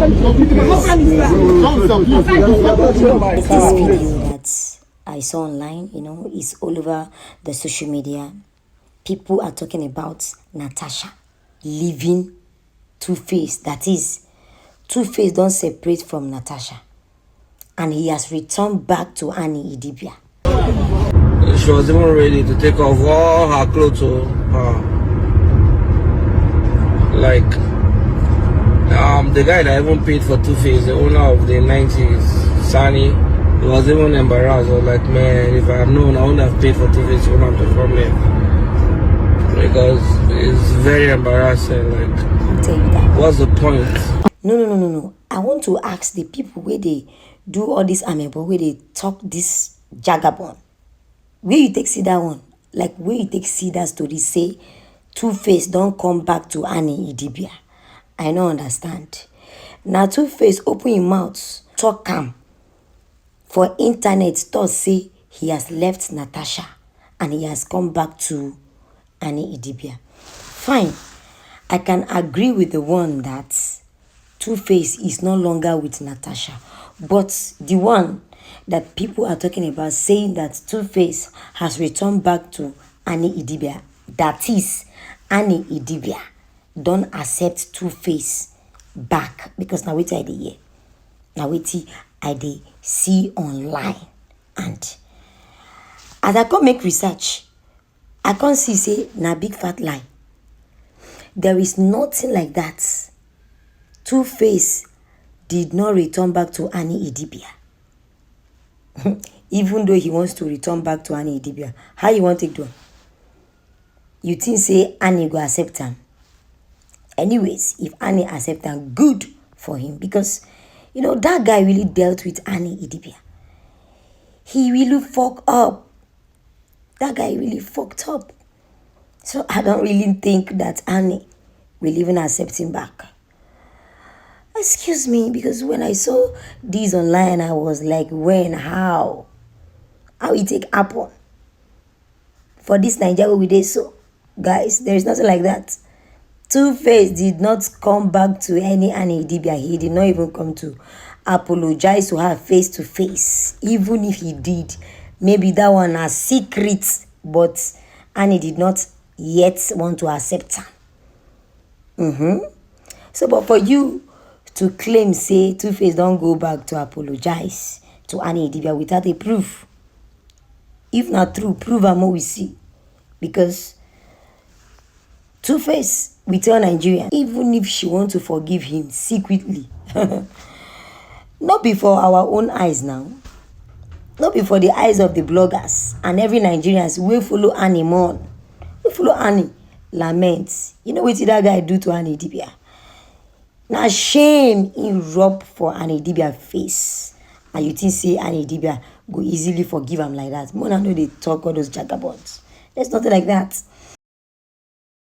This video that I saw online, is all over the social media. People are talking about Natasha leaving Two-Face. That is, Two-Face don't separate from Natasha. And he has returned back to Annie Idibia. She was even ready to take off all her clothes to her. Like, the guy that even paid for Two-Face, the owner of the 90s, Sani, he was even embarrassed. I was like, man, if I had known, I wouldn't have paid for Two-Face, it wouldn't have the problem. Because it's very embarrassing. Like, I'll tell you that. What's the point? No. I want to ask the people where they do all this amebo, where they talk this jagabon. Where you take see that one? Like, where you take see that story say Two-Face don't come back to Annie Idibia? I don't understand. Now Two-Face open his mouth, talk calm. For internet, thought say he has left Natasha and he has come back to Annie Idibia. Fine. I can agree with the one that Two-Face is no longer with Natasha. But the one that people are talking about, saying that Two-Face has returned back to Annie Idibia, that is, Annie Idibia don't accept Two-Face back, because now wetin I dey hear, now wetin I dey see online. And as I come make research, I can't see say na big fat lie. There is nothing like that. Two-Face did not return back to Annie Idibia. Even though he wants to return back to Annie Idibia, how you want to do? You think say Annie go accept him? Anyways, if Annie accept him, good for him, because that guy really dealt with Annie Idibia. He really fucked up. That guy really fucked up. So I don't really think that Annie will even accept him back. Excuse me, because when I saw this online, I was like, when, how it take happen? For this Nigeria we did so. Guys, there is nothing like that. Two-Face did not come back to any Annie Idibia. He did not even come to apologize to her face to face. Even if he did, maybe that one a secret, but Annie did not yet want to accept her. So, but for you to claim, say, Two-Face don't go back to apologize to Annie Idibia without a proof. If not true, prove and more we see. Because Two-Face, we tell Nigerians, even if she want to forgive him secretly, not before our own eyes now, not before the eyes of the bloggers and every Nigerians, we follow Annie mourn. We follow Annie lament. You know what that guy do to Annie Idibia? Now shame in rub for Annie Idibia face. And you think say Annie Idibia go easily forgive him like that? Mona know they talk all those jagabonds. There's nothing like that.